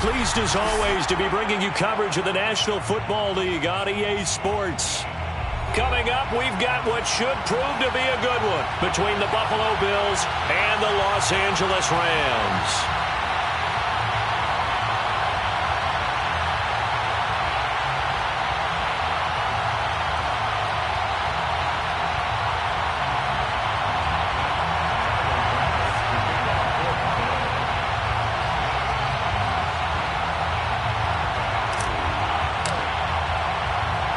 Pleased as always to be bringing you coverage of the National Football League on EA Sports. Coming up, we've got what should prove to be a good one between the Buffalo Bills and the Los Angeles Rams.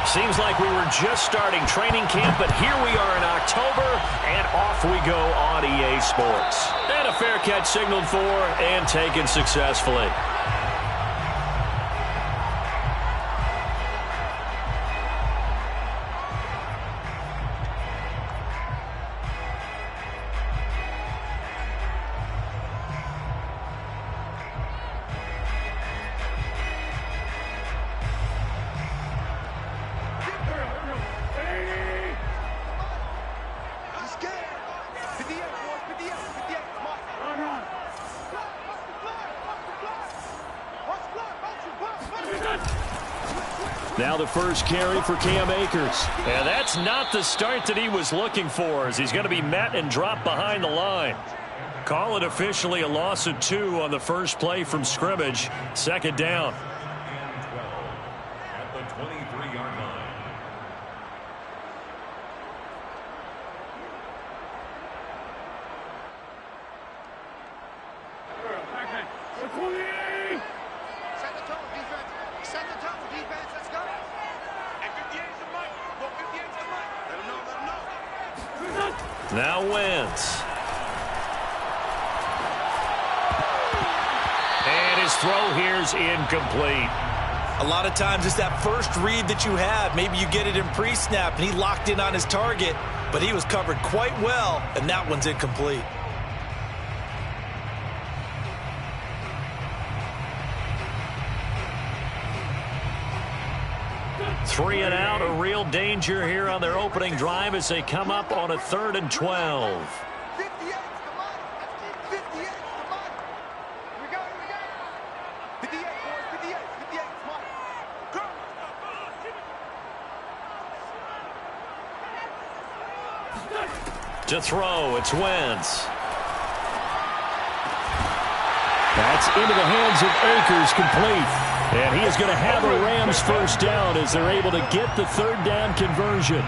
Seems like we were just starting training camp, but here we are in October, and off we go on EA Sports. And a fair catch signaled for and taken successfully. Now the first carry for Cam Akers. And that's not the start that he was looking for, as he's going to be met and dropped behind the line. Call it officially a loss of 2 on the first play from scrimmage. Second down. At the 23-yard line. Set the tone, defense. Set the tone, defense. Let's go. And 58's the mic. Go 58's the mic. Let him know, let him know. Now Wentz. And his throw here's incomplete. A lot of times it's that first read that you have. Maybe you get it in pre-snap, and he locked in on his target, but he was covered quite well, and that one's incomplete. Three and out, a real danger here on their opening drive as they come up on a 3rd and 12. 58's the mic. 58's the mic. Here we go, here we go. 58, boys, 58. 58's mic. Go. To throw, it's Wentz. That's into the hands of Akers, complete. And he is going to have a Rams first down as they're able to get the 3rd down conversion.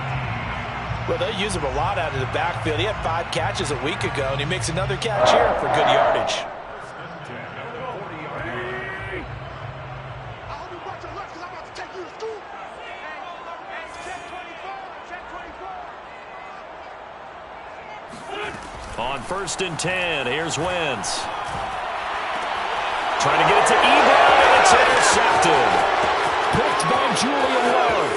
Well, they use him a lot out of the backfield. He had 5 catches a week ago, and he makes another catch here for good yardage. I hope you watch your left because I'm about to take you to school. Hey, check 24. Check 24. On 1st and 10, here's Wentz. Trying to get it to Ebron, and it's intercepted. Picked by Julian Love.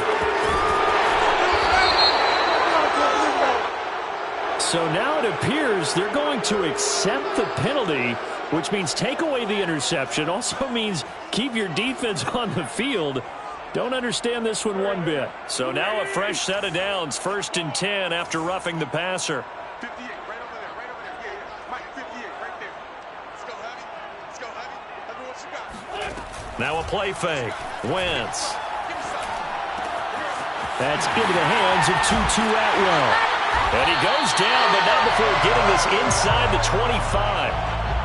So now it appears they're going to accept the penalty, which means take away the interception. Also means keep your defense on the field. Don't understand this one bit. So now a fresh set of downs. 1st and 10 after roughing the passer. 58, right over there, right over there. Yeah. Mike, 58, right there. Let's go, Heavy. Let's go, Heavy. Let me what you got. Now a play fake. Wentz. That's into the hands of Tutu Atwell. And he goes down, but not before getting this inside the 25.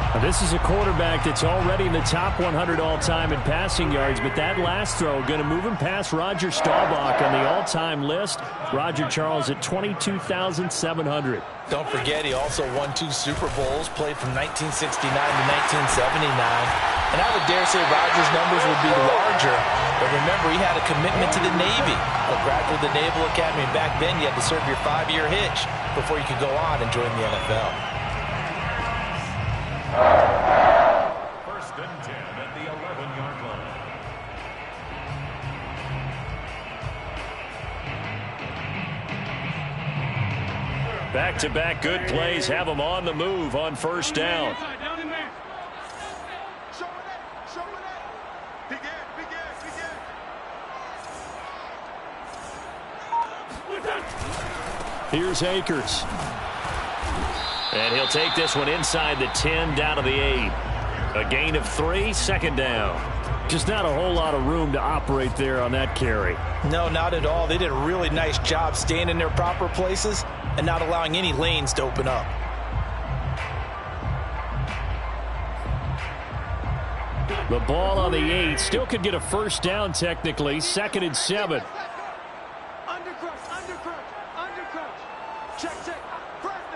Now, this is a quarterback that's already in the top 100 all-time in passing yards, but that last throw going to move him past Roger Staubach on the all-time list. Roger Charles at 22,700. Don't forget, he also won 2 Super Bowls, played from 1969 to 1979. And I would dare say Rodgers' numbers would be larger. But remember, he had a commitment to the Navy. A graduate of the Naval Academy. And back then, you had to serve your 5-year hitch before you could go on and join the NFL. 1st and 10 at the 11-yard line. Back-to-back good plays have them on the move on 1st down. Here's Akers. And he'll take this one inside the 10, down to the 8. A gain of 3, second down. Just not a whole lot of room to operate there on that carry. No, not at all. They did a really nice job staying in their proper places and not allowing any lanes to open up. The ball on the 8. Still could get a first down technically. 2nd and 7. Check. Fresno.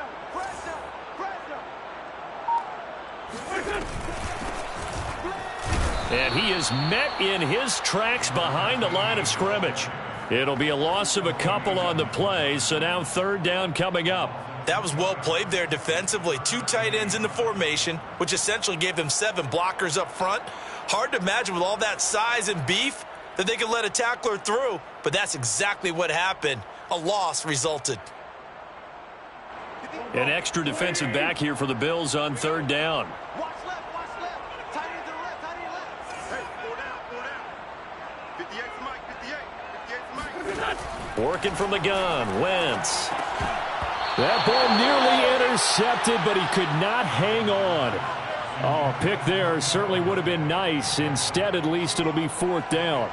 And he is met in his tracks behind the line of scrimmage. It'll be a loss of a couple on the play, so now 3rd down coming up. That was well played there defensively. 2 tight ends in the formation, which essentially gave them 7 blockers up front. Hard to imagine with all that size and beef that they could let a tackler through, but that's exactly what happened. A loss resulted. An extra defensive back here for the Bills on 3rd down. Watch left. Tight end to the left. Hey, 4 down. 58's Mike. Working from the gun, Wentz. That ball nearly intercepted, but he could not hang on. Oh, a pick there certainly would have been nice. Instead, at least it'll be 4th down.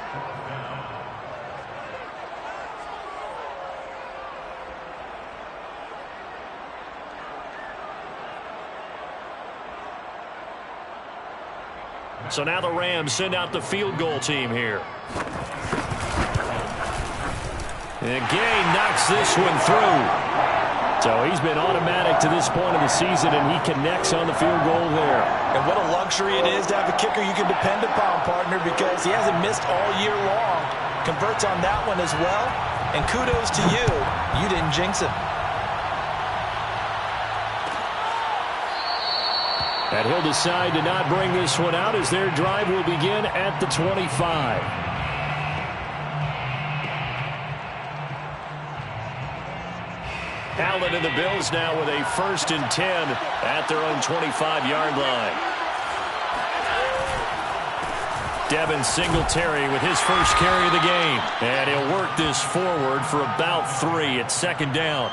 So now the Rams send out the field goal team here. And Gay knocks this one through. So he's been automatic to this point of the season, and he connects on the field goal there. And what a luxury it is to have a kicker you can depend upon, partner, because he hasn't missed all year long. Converts on that one as well. And kudos to you. You didn't jinx him. And he'll decide to not bring this one out as their drive will begin at the 25. Allen and the Bills now with a 1st and 10 at their own 25-yard line. Devin Singletary with his first carry of the game. And he'll work this forward for about 3 at 2nd down.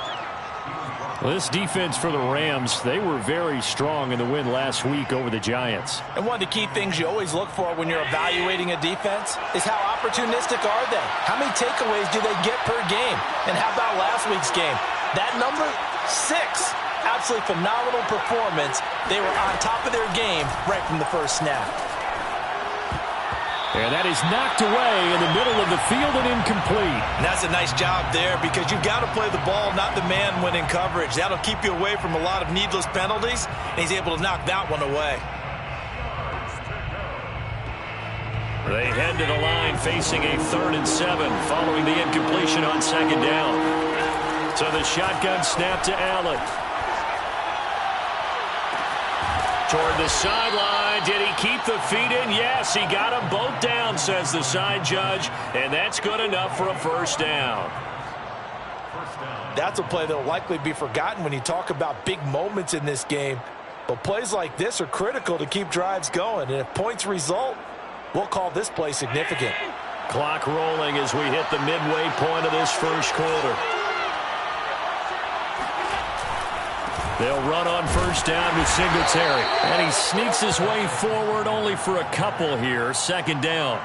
Well, this defense for the Rams, they were very strong in the win last week over the Giants. And one of the key things you always look for when you're evaluating a defense is how opportunistic are they? How many takeaways do they get per game? And how about last week's game? That number, 6. Absolutely phenomenal performance. They were on top of their game right from the first snap. And that is knocked away in the middle of the field and incomplete. And that's a nice job there because you've got to play the ball, not the man when in coverage. That'll keep you away from a lot of needless penalties, and he's able to knock that one away. They head to the line facing a 3rd and 7 following the incompletion on 2nd down. So the shotgun snap to Allen. Toward the sideline. Did he keep the feet in? Yes, he got them both down, says the side judge. And that's good enough for a 1st down. That's a play that will likely be forgotten when you talk about big moments in this game. But plays like this are critical to keep drives going. And if points result, we'll call this play significant. Clock rolling as we hit the midway point of this first quarter. They'll run on 1st down with Singletary. And he sneaks his way forward only for a couple here. 2nd down.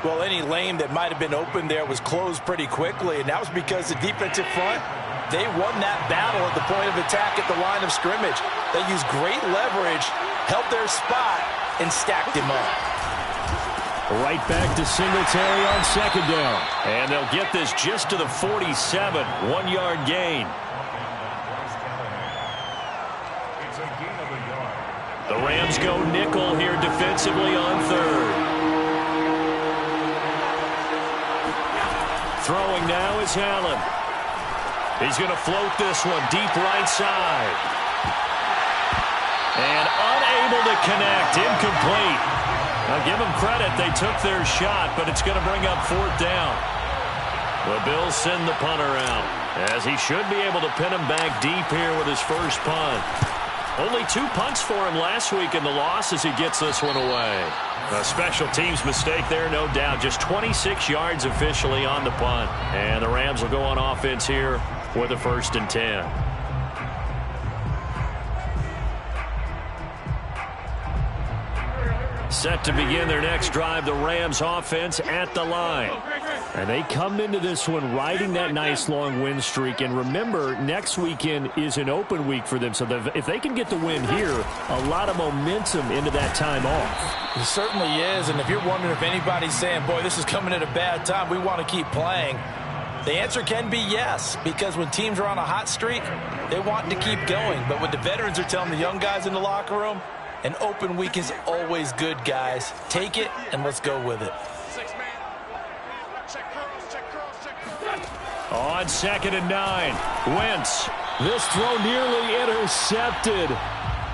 Well, any lane that might have been open there was closed pretty quickly, and that was because the defensive front, they won that battle at the point of attack at the line of scrimmage. They used great leverage, held their spot, and stacked him up. Right back to Singletary on 2nd down. And they'll get this just to the 47. 1-yard gain. The Rams go nickel here defensively on 3rd. Throwing now is Allen. He's going to float this one deep right side. And unable to connect. Incomplete. I'll give them credit. They took their shot, but it's going to bring up 4th down. The Bills send the punter out, as he should be able to pin him back deep here with his first punt. Only 2 punts for him last week in the loss as he gets this one away. A special teams mistake there, no doubt. Just 26 yards officially on the punt. And the Rams will go on offense here with a 1st and 10. Set to begin their next drive, the Rams offense at the line. And they come into this one riding that nice long win streak. And remember, next weekend is an open week for them. So if they can get the win here, a lot of momentum into that time off. It certainly is. And if you're wondering if anybody's saying, boy, this is coming at a bad time, we want to keep playing, the answer can be yes, because when teams are on a hot streak, they want to keep going. But what the veterans are telling the young guys in the locker room, an open week is always good, guys. Take it, and let's go with it. On 2nd and 9, Wentz. This throw nearly intercepted.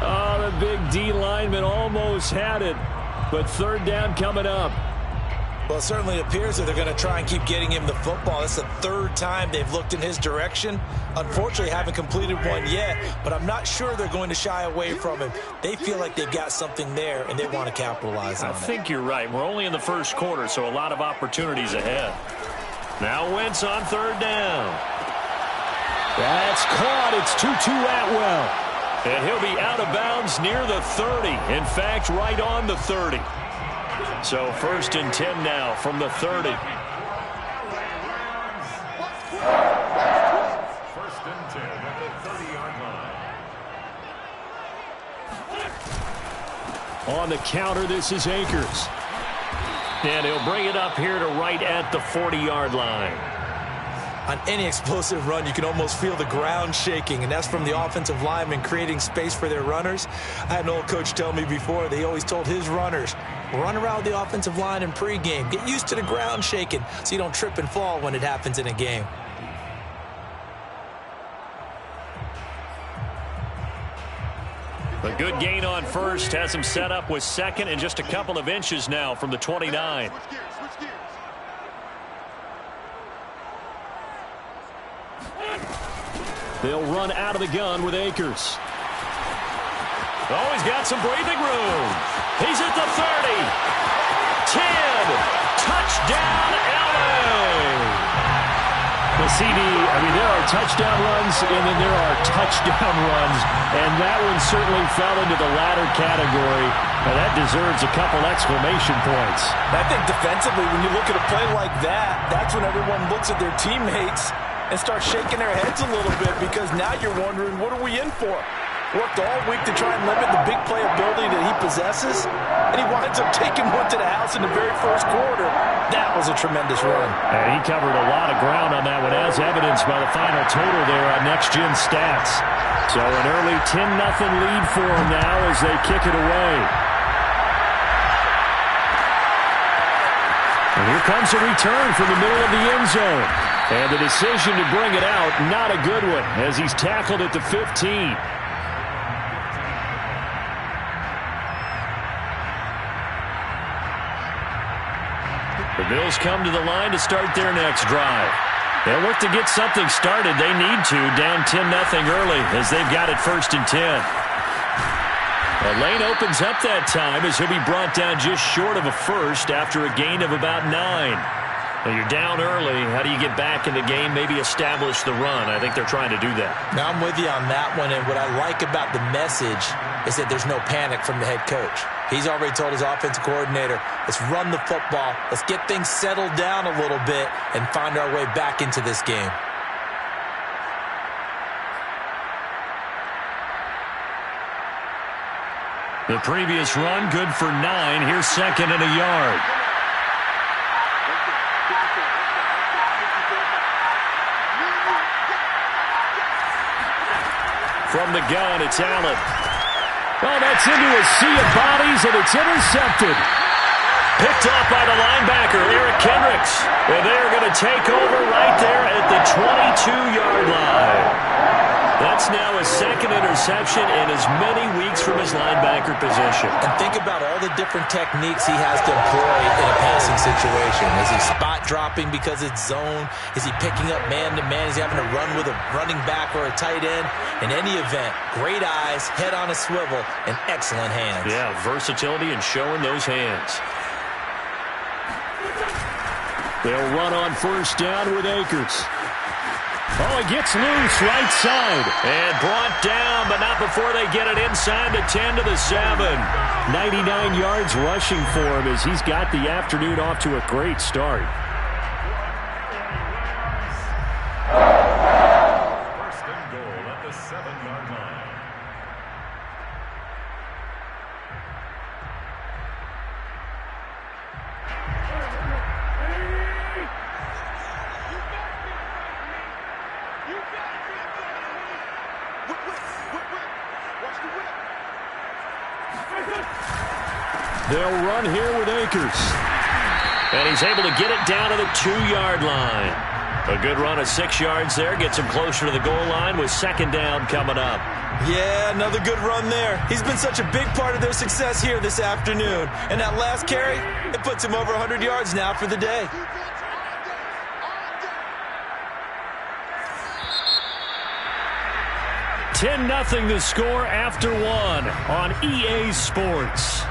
Oh, the big D lineman almost had it. But 3rd down coming up. Well, it certainly appears that they're going to try and keep getting him the football. That's the 3rd time they've looked in his direction. Unfortunately, haven't completed one yet, but I'm not sure they're going to shy away from him. They feel like they've got something there, and they want to capitalize on it. I think you're right. We're only in the first quarter, so a lot of opportunities ahead. Now Wentz on 3rd down. That's caught. It's Tutu Atwell. And he'll be out of bounds near the 30. In fact, right on the 30. So 1st and 10 now from the 30. 1st and 10 at the 30-yard line. On the counter, this is Akers. And he'll bring it up here to right at the 40-yard line. On any explosive run, you can almost feel the ground shaking, and that's from the offensive linemen creating space for their runners. I had an old coach tell me before, they always told his runners, run around the offensive line in pregame. Get used to the ground shaking so you don't trip and fall when it happens in a game. A good gain on 1st has him set up with 2nd and just a couple of inches now from the 29. They'll run out of the gun with Akers. Oh, he's got some breathing room. He's at the 30. 10. Touchdown, LA. The CD, there are touchdown runs, and then there are touchdown runs, and that one certainly fell into the latter category. Now, that deserves a couple exclamation points. I think defensively, when you look at a play like that, that's when everyone looks at their teammates and starts shaking their heads a little bit, because now you're wondering, what are we in for? Worked all week to try and limit the big play ability that he possesses, and he winds up taking one to the house in the very first quarter. That was a tremendous run. And he covered a lot of ground on that one, as evidenced by the final total there on Next Gen Stats. So an early 10-0 lead for him now as they kick it away. And here comes a return from the middle of the end zone. And the decision to bring it out, not a good one, as he's tackled at the 15. The Bills come to the line to start their next drive. They'll look to get something started. They need to, down 10-0 early, as they've got it 1st and 10. The lane opens up that time as he'll be brought down just short of a first after a gain of about 9. Now you're down early. How do you get back in the game, maybe establish the run? I think they're trying to do that. Now I'm with you on that one, and what I like about the message is that there's no panic from the head coach. He's already told his offensive coordinator, let's run the football, let's get things settled down a little bit and find our way back into this game. The previous run, good for 9. Here's 2nd and a yard. From the gun, it's Allen. Oh, that's into a sea of bodies, and it's intercepted. Picked off by the linebacker, Eric Kendricks. And they're going to take over right there at the 22-yard line. That's now his 2nd interception in as many weeks from his linebacker position. And think about all the different techniques he has to employ in a passing situation. Is he spot dropping because it's zone? Is he picking up man-to-man? Is he having to run with a running back or a tight end? In any event, great eyes, head on a swivel, and excellent hands. Yeah, versatility and showing those hands. They'll run on 1st down with Akers. Oh, he gets loose right side. And brought down, but not before they get it inside the 10 to the 7. 99 yards rushing for him as he's got the afternoon off to a great start. First and goal at the 7-yard line. They'll run here with Akers. And he's able to get it down to the 2-yard line. A good run of 6 yards there. Gets him closer to the goal line with second down coming up. Yeah, another good run there. He's been such a big part of their success here this afternoon. And that last carry, it puts him over 100 yards now for the day. Ten 10-0 the score after one on EA Sports.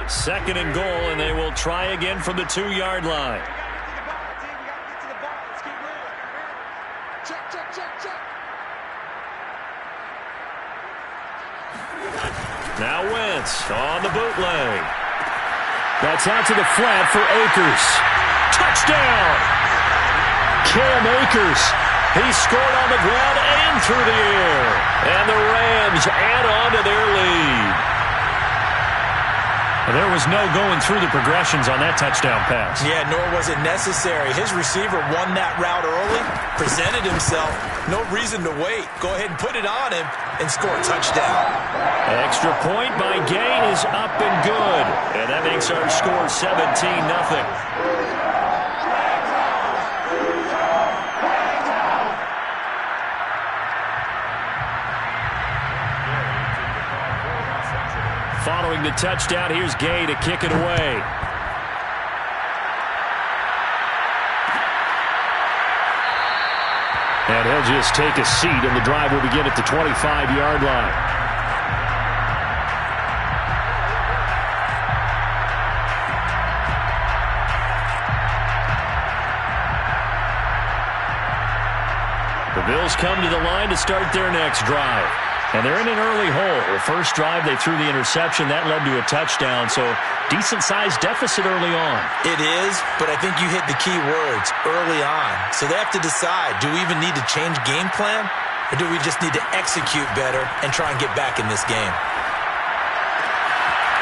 Second and goal, and they will try again from the 2-yard line. Now Wentz on the bootleg. That's out to the flat for Akers. Touchdown! Cam Akers. He scored on the ground and through the air. And the Rams add on to their lead. There was no going through the progressions on that touchdown pass. Yeah, nor was it necessary. His receiver won that route early, presented himself. No reason to wait. Go ahead and put it on him and score a touchdown. Extra point by Gay is up and good. And that makes our score 17-0. Following the touchdown, here's Gay to kick it away. And he'll just take a seat, and the drive will begin at the 25-yard line. The Bills come to the line to start their next drive. And they're in an early hole. The first drive, they threw the interception. That led to a touchdown, so decent-sized deficit early on. It is, but I think you hit the key words, early on. So they have to decide, do we even need to change game plan, or do we just need to execute better and try and get back in this game?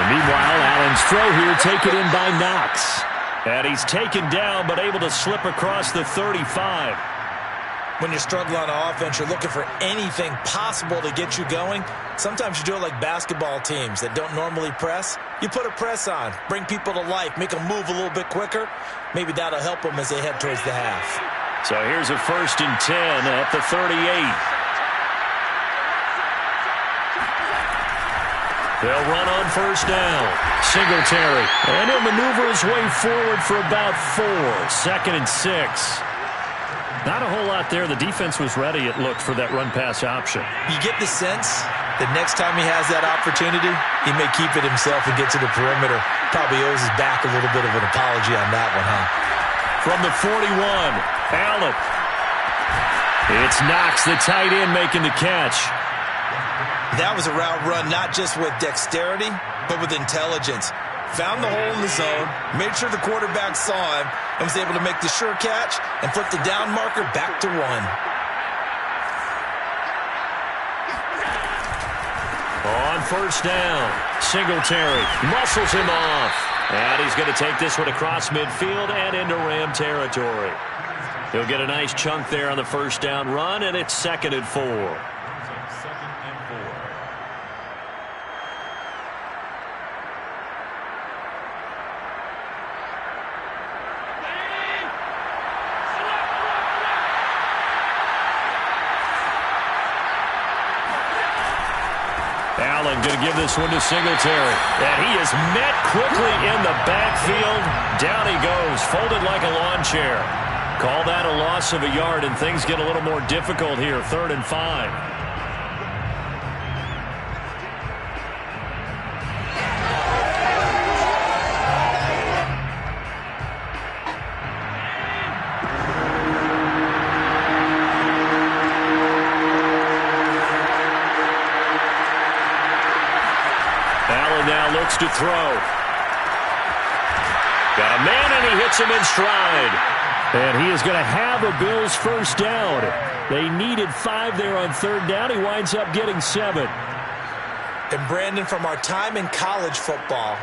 And meanwhile, Allen's throw here taken in by Knox. And he's taken down, but able to slip across the 35. When you're struggling on offense, you're looking for anything possible to get you going. Sometimes you do it like basketball teams that don't normally press. You put a press on, bring people to life, make them move a little bit quicker. Maybe that'll help them as they head towards the half. So here's a 1st and 10 at the 38. They'll run on 1st down. Singletary. And he'll maneuver his way forward for about 4. 2nd and 6. Not a whole lot there. The defense was ready, it looked, for that run-pass option. You get the sense that next time he has that opportunity, he may keep it himself and get to the perimeter. Probably owes his back a little bit of an apology on that one, huh? From the 41, Allen. It's Knox, the tight end, making the catch. That was a route run not just with dexterity, but with intelligence. Found the hole in the zone, made sure the quarterback saw him, and was able to make the sure catch and flip the down marker back to 1. On 1st down, Singletary muscles him off. And he's going to take this one across midfield and into Ram territory. He'll get a nice chunk there on the 1st down run, and it's 2nd and 4. Allen going to give this one to Singletary. And he is met quickly in the backfield. Down he goes, folded like a lawn chair. Call that a loss of a yard, and things get a little more difficult here. 3rd and 5. Now looks to throw. Got a man, and he hits him in stride. And he is going to have a Bills first down. They needed 5 there on 3rd down. He winds up getting 7. And Brandon, from our time in college football,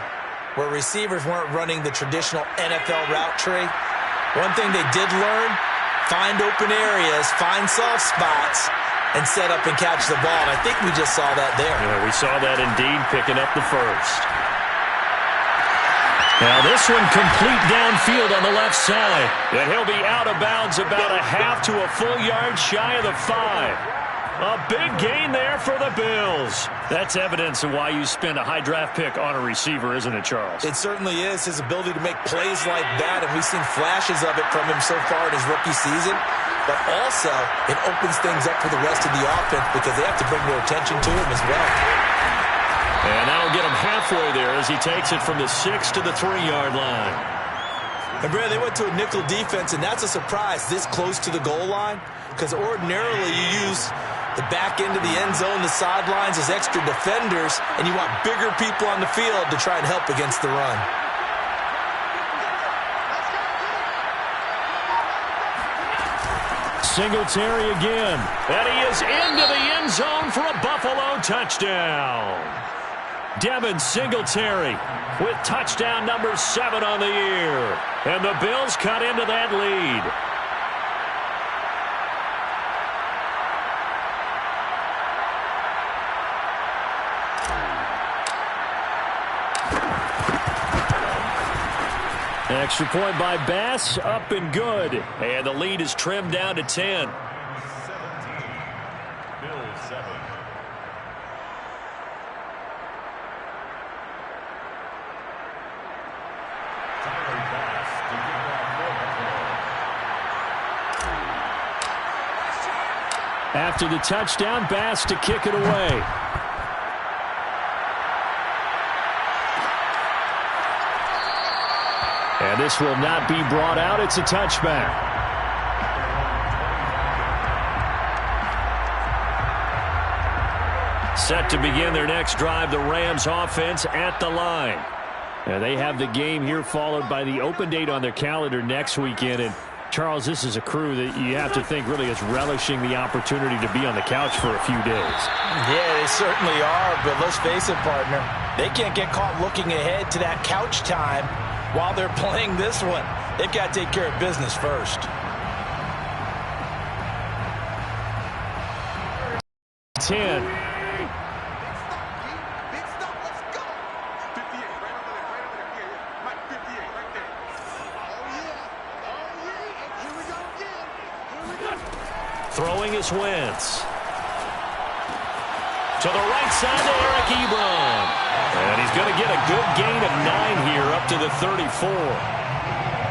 where receivers weren't running the traditional NFL route tree, one thing they did learn, find open areas, find soft spots, and set up and catch the ball. And I think we just saw that there. Yeah, we saw that indeed, picking up the first. Now this one complete downfield on the left side. And he'll be out of bounds about a half to a full yard shy of the 5. A big gain there for the Bills. That's evidence of why you spend a high draft pick on a receiver, isn't it, Charles? It certainly is. His ability to make plays like that, and we've seen flashes of it from him so far in his rookie season. But also, it opens things up for the rest of the offense because they have to bring more attention to him as well. And that'll get him halfway there as he takes it from the 6 to the 3-yard line. And, Brad, they went to a nickel defense, and that's a surprise this close to the goal line because ordinarily you use the back end of the end zone, the sidelines as extra defenders, and you want bigger people on the field to try and help against the run. Singletary again. And he is into the end zone for a Buffalo touchdown. Devin Singletary with touchdown number 7 on the year. And the Bills cut into that lead. Extra point by Bass, up and good. And the lead is trimmed down to 10. 17. Bills 7. Tyler Bass to give off After the touchdown, Bass to kick it away. And this will not be brought out. It's a touchback. Set to begin their next drive, the Rams offense at the line. And they have the game here followed by the open date on their calendar next weekend. And Charles, this is a crew that you have to think really is relishing the opportunity to be on the couch for a few days. Yeah, they certainly are, but let's face it, partner. They can't get caught looking ahead to that couch time while they're playing this one. They've got to take care of business first. 10. Big stop, let's go. 58, right over there. Yeah. Mike, 58, right there. Oh, yeah. Here we go again. Throwing is Wentz. To the right side to Eric Ebron. And he's going to get a good gain of 9 here up to the 34.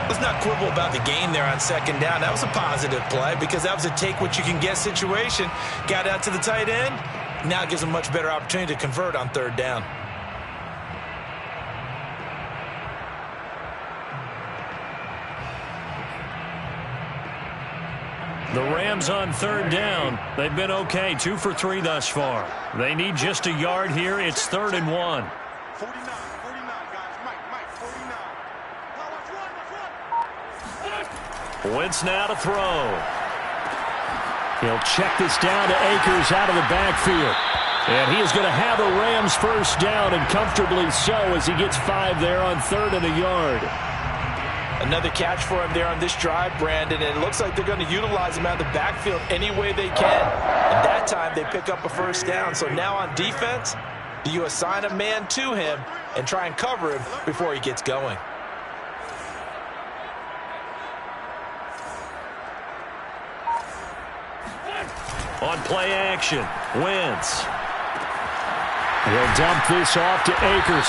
Let's not quibble about the gain there on 2nd down. That was a positive play because that was a take-what-you-can-get situation. Got out to the tight end. Now it gives them a much better opportunity to convert on 3rd down. The Rams on 3rd down. They've been okay, 2 for 3 thus far. They need just a yard here. It's 3rd and 1. 49, guys. Mike, 49. Let's run. Wentz now to throw. He'll check this down to Akers out of the backfield. And he is going to have a Rams first down, and comfortably so as he gets 5 there on 3rd and a yard. Another catch for him there on this drive, Brandon, and it looks like they're going to utilize him out of the backfield any way they can. And that time they pick up a first down. So now on defense, do you assign a man to him and try and cover him before he gets going? On play action, Wentz. He'll dump this off to Akers.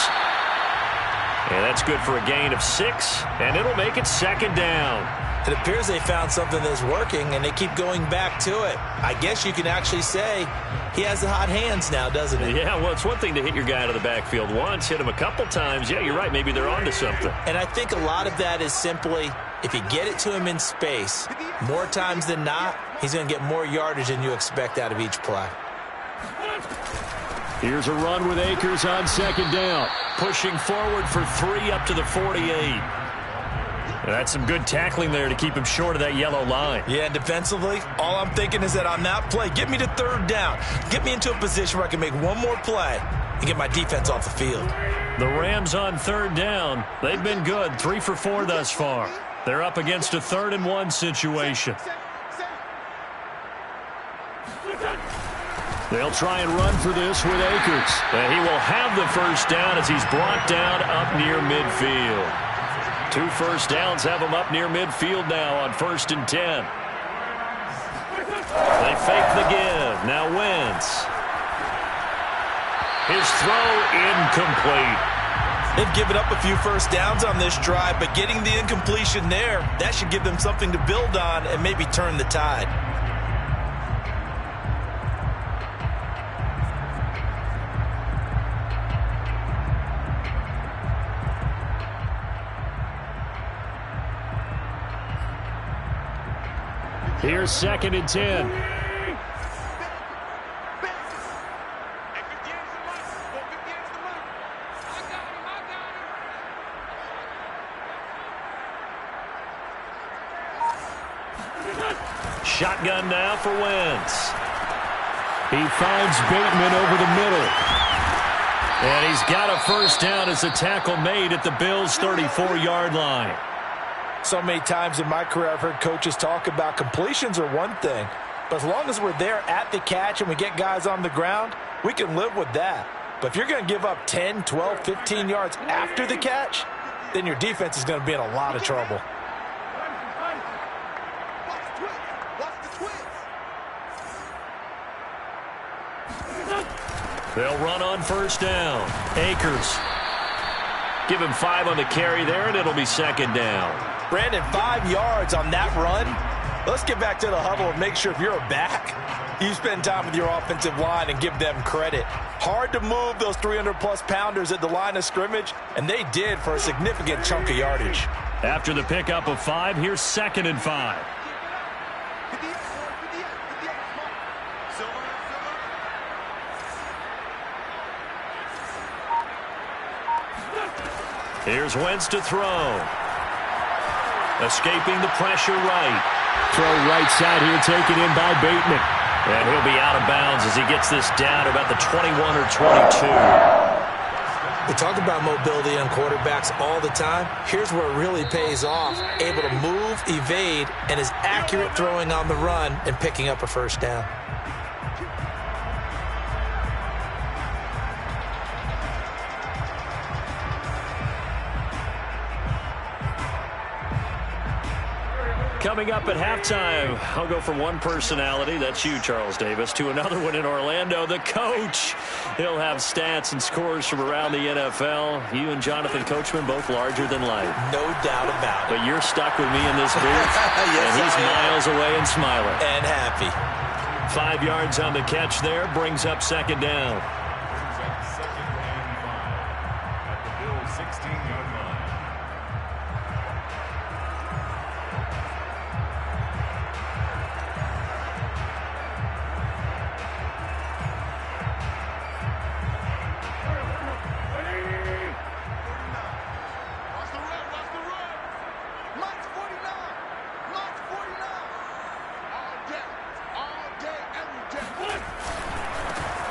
And that's good for a gain of 6, and it'll make it 2nd down. It appears they found something that's working, and they keep going back to it. I guess you can actually say he has the hot hands now, doesn't he? Yeah, well, it's one thing to hit your guy out of the backfield once, hit him a couple times. Yeah, you're right. Maybe they're onto something. And I think a lot of that is simply if you get it to him in space, more times than not, he's going to get more yardage than you expect out of each play. Here's a run with Akers on 2nd down. Pushing forward for 3 up to the 48. That's some good tackling there to keep him short of that yellow line. Yeah, and defensively, all I'm thinking is that on that play, get me to 3rd down. Get me into a position where I can make one more play and get my defense off the field. The Rams on 3rd down. They've been good, 3 for 4 thus far. They're up against a 3rd and 1 situation. They'll try and run for this with Akers. And he will have the 1st down as he's brought down up near midfield. 2 first downs have him up near midfield now on 1st and 10. They fake the give. Now Wentz. His throw incomplete. They've given up a few first downs on this drive, but getting the incompletion there, that should give them something to build on and maybe turn the tide. Here's 2nd and 10. Shotgun now for Wentz. He finds Bateman over the middle. And he's got a 1st down as the tackle made at the Bills' 34-yard line. So many times in my career I've heard coaches talk about completions are one thing, but as long as we're there at the catch and we get guys on the ground, we can live with that. But if you're going to give up 10, 12, 15 yards after the catch, then your defense is going to be in a lot of trouble. They'll run on 1st down. Akers. Give him 5 on the carry there, and it'll be 2nd down. Brandon, 5 yards on that run. Let's get back to the huddle and make sure if you're a back, you spend time with your offensive line and give them credit. Hard to move those 300-plus pounders at the line of scrimmage, and they did for a significant chunk of yardage. After the pickup of 5, here's 2nd and 5. Here's Wentz to throw. Escaping the pressure right. Throw right side here taken in by Bateman. And he'll be out of bounds as he gets this down about the 21 or 22. We talk about mobility on quarterbacks all the time. Here's where it really pays off. Able to move, evade, and is accurate throwing on the run and picking up a 1st down. Coming up at halftime, I'll go from one personality, that's you, Charles Davis, to another one in Orlando, the coach. He'll have stats and scores from around the NFL. You and Jonathan Coachman, both larger than life. No doubt about it. But you're stuck with me in this booth, yes, and he's miles away and smiling. And happy. 5 yards on the catch there, brings up 2nd down. At the Bills' 16-yard line.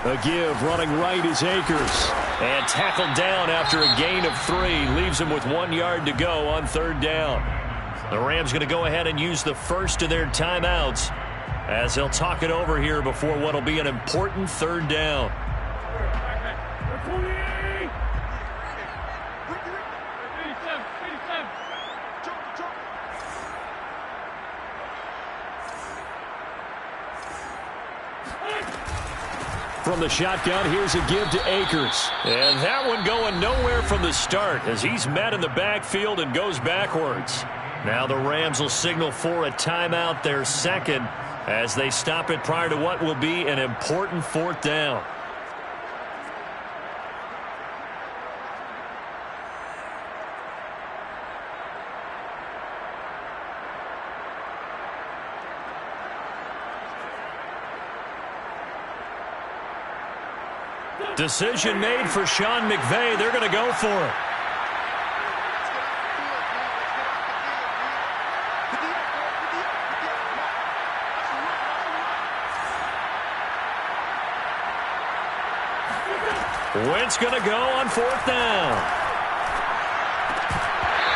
A give, running right is Akers. And tackled down after a gain of 3. Leaves him with 1 yard to go on 3rd down. The Rams going to go ahead and use the first of their timeouts as they'll talk it over here before what will be an important 3rd down. From the shotgun, here's a give to Akers. And that one going nowhere from the start as he's met in the backfield and goes backwards. Now the Rams will signal for a timeout, their second, as they stop it prior to what will be an important fourth down. Decision made for Sean McVay. They're going to go for it. Wentz going to go on fourth down.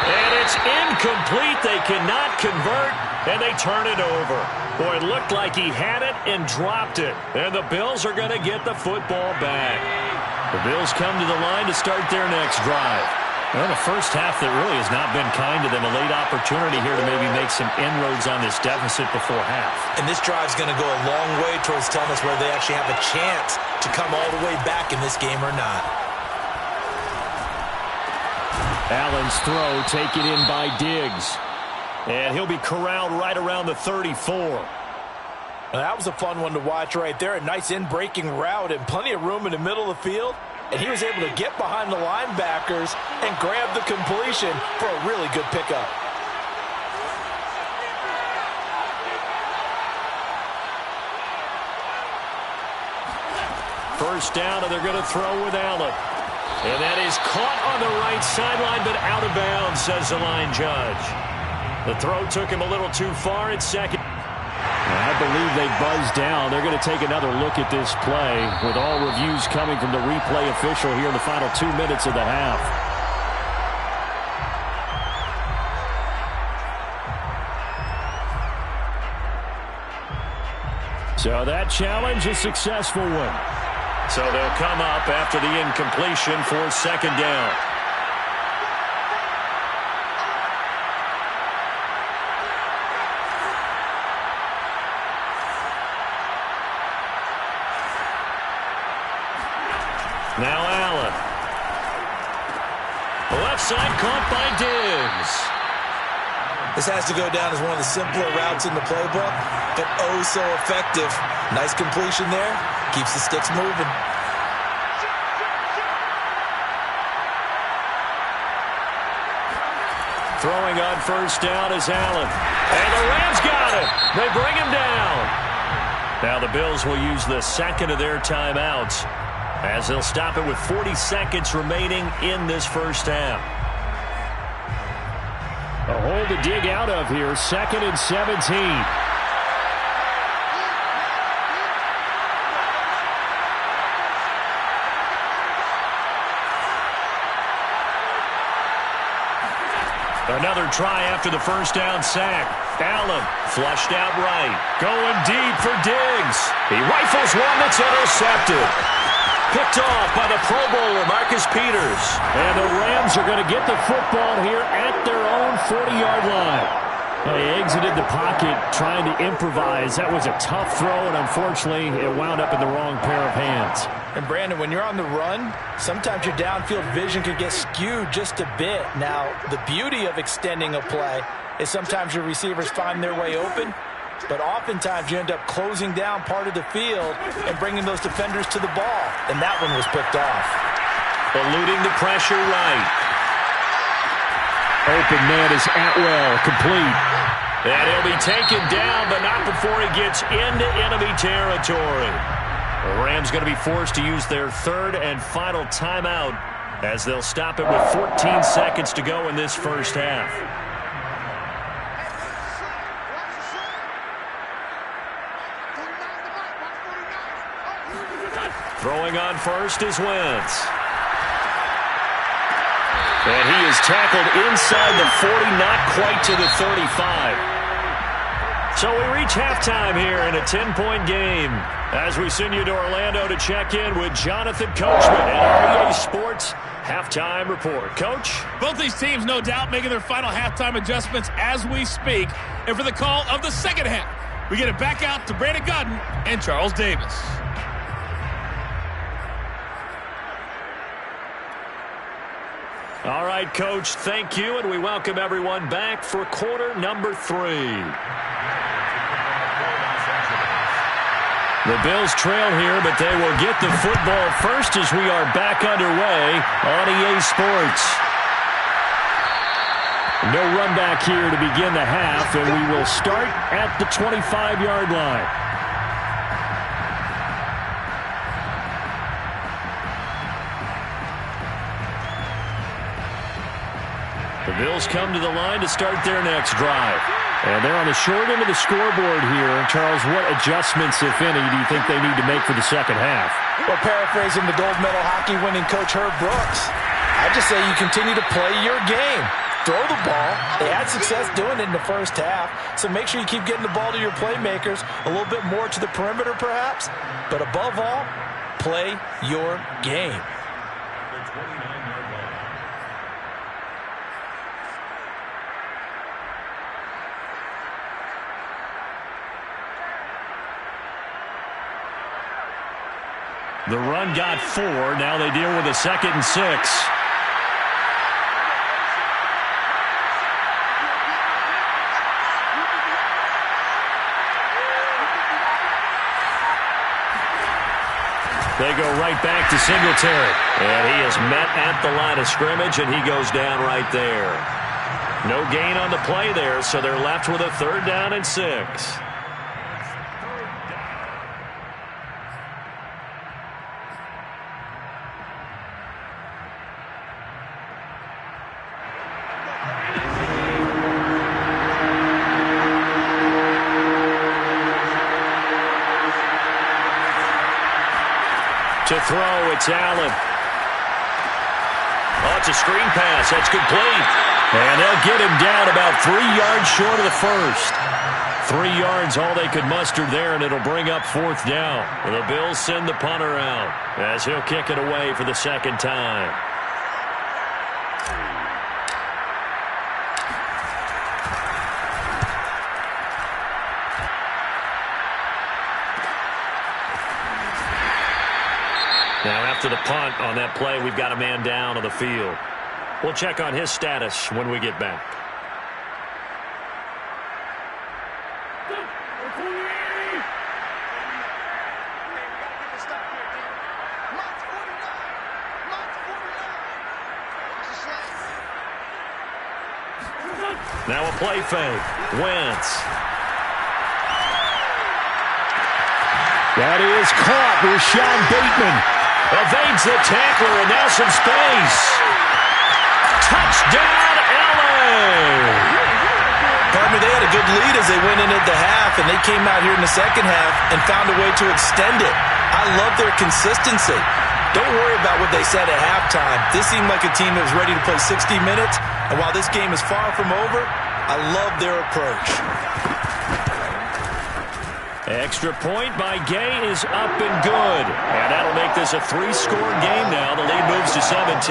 And it's incomplete. They cannot convert, and they turn it over. Boy, it looked like he had it and dropped it. And the Bills are going to get the football back. The Bills come to the line to start their next drive. Well, the first half that really has not been kind to them. A late opportunity here to maybe make some inroads on this deficit before half. And this drive's going to go a long way towards telling us whether they actually have a chance to come all the way back in this game or not. Allen's throw taken in by Diggs. And he'll be corralled right around the 34. Now, that was a fun one to watch right there. A nice in-breaking route and plenty of room in the middle of the field. And he was able to get behind the linebackers and grab the completion for a really good pickup. First down, and they're going to throw with Allen. And that is caught on the right sideline, but out of bounds, says the line judge. The throw took him a little too far at second. I believe they buzzed down. They're going to take another look at this play with all reviews coming from the replay official here in the final 2 minutes of the half. So that challenge, a successful one. So they'll come up after the incompletion for second down. Now Allen. Left side caught by Diggs. This has to go down as one of the simpler routes in the playbook, but oh so effective. Nice completion there. Keeps the sticks moving. Throwing on first down is Allen. And the Rams got him. They bring him down. Now the Bills will use the second of their timeouts, as they'll stop it with 40 seconds remaining in this first half. A hole to dig out of here, 2nd and 17. Another try after the first down sack. Allen flushed out right. Going deep for Diggs. He rifles one that's intercepted. Picked off by the Pro Bowler, Marcus Peters. And the Rams are going to get the football here at their own 40-yard line. They exited the pocket trying to improvise. That was a tough throw, and unfortunately, it wound up in the wrong pair of hands. And Brandon, when you're on the run, sometimes your downfield vision can get skewed just a bit. Now, the beauty of extending a play is sometimes your receivers find their way open, but oftentimes you end up closing down part of the field and bringing those defenders to the ball. And that one was picked off. Eluding the pressure right. Open man is Atwell, complete. And he'll be taken down, but not before he gets into enemy territory. The Rams going to be forced to use their third and final timeout, as they'll stop it with 14 seconds to go in this first half. Throwing on first is Wentz. And he is tackled inside the 40, not quite to the 35. So we reach halftime here in a 10-point game, as we send you to Orlando to check in with Jonathan Coachman at our EA Sports Halftime Report. Coach? Both these teams, no doubt, making their final halftime adjustments as we speak. And for the call of the second half, we get it back out to Brandon Godden and Charles Davis. All right, Coach, thank you, and we welcome everyone back for quarter number 3. The Bills trail here, but they will get the football first as we are back underway on EA Sports. No run back here to begin the half, and we will start at the 25-yard line. The Bills come to the line to start their next drive. And they're on the short end of the scoreboard here. Charles, what adjustments, if any, do you think they need to make for the second half? Well, paraphrasing the gold medal hockey winning coach Herb Brooks, I just say you continue to play your game. Throw the ball. They had success doing it in the first half, so make sure you keep getting the ball to your playmakers, a little bit more to the perimeter perhaps, but above all, play your game. The run got 4. Now they deal with a 2nd and 6. They go right back to Singletary. And he is met at the line of scrimmage, and he goes down right there. No gain on the play there, so they're left with a 3rd down and 6. To throw, it's Allen. Oh, it's a screen pass. That's complete. And they'll get him down about 3 yards short of the first. 3 yards, all they could muster there, and it'll bring up 4th down. And the Bills send the punter out as he'll kick it away for the 2nd time. Now, after the punt on that play, we've got a man down on the field. We'll check on his status when we get back. Now a play fake. Wentz. That is caught. Rashawn Bateman evades the tackler, and now some space. Touchdown, LA! Partner, they had a good lead as they went in at the half, and they came out here in the second half and found a way to extend it. I love their consistency. Don't worry about what they said at halftime. This seemed like a team that was ready to play 60 minutes, and while this game is far from over, I love their approach. Extra point by Gay is up and good. And that'll make this a 3-score game now. The lead moves to 17.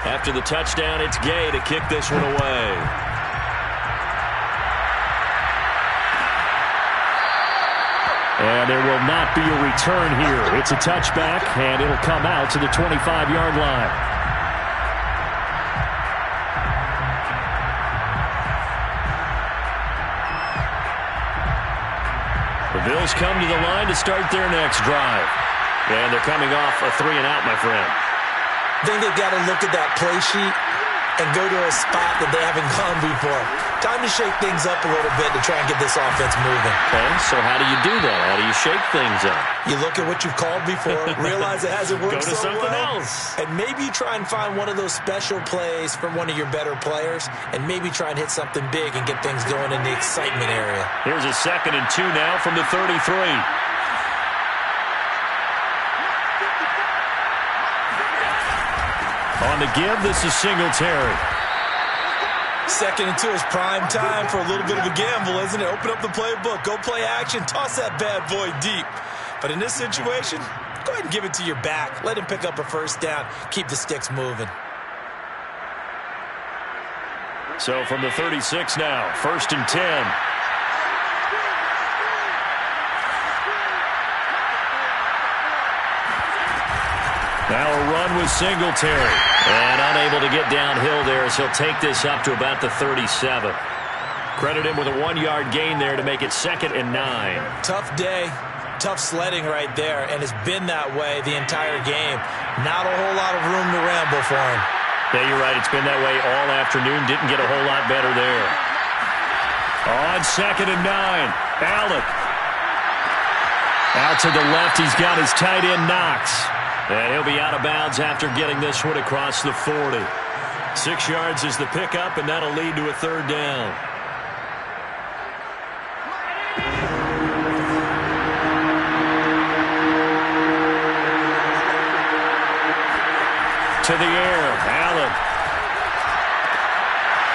After the touchdown, it's Gay to kick this one away. And there will not be a return here. It's a touchback, and it'll come out to the 25-yard line. The Bills come to the line to start their next drive. And they're coming off a 3-and-out, my friend. I think they've got to look at that play sheet and go to a spot that they haven't gone before. Time to shake things up a little bit to try and get this offense moving. Okay, so how do you do that? How do you shake things up? You look at what you've called before, realize it hasn't worked so well. Go to something else. And maybe you try and find one of those special plays from one of your better players, and maybe try and hit something big and get things going in the excitement area. Here's a 2nd and 2 now from the 33. On the give, this is Singletary. 2nd and 2 is prime time for a little bit of a gamble, isn't it? Open up the playbook, go play action, toss that bad boy deep. But in this situation, go ahead and give it to your back. Let him pick up a 1st down. Keep the sticks moving. So from the 36 now, 1st and 10. Now a run with Singletary. And unable to get downhill there as he'll take this up to about the 37. Credit him with a 1-yard gain there to make it 2nd and 9. Tough day. Tough sledding right there, and it's been that way the entire game. Not a whole lot of room to ramble for him. Yeah, you're right. It's been that way all afternoon. Didn't get a whole lot better there. On 2nd and 9, Allen. Out to the left, he's got his tight end, Knox. And he'll be out of bounds after getting this one across the 40. 6 yards is the pickup, and that'll lead to a 3rd down. To the air, Allen.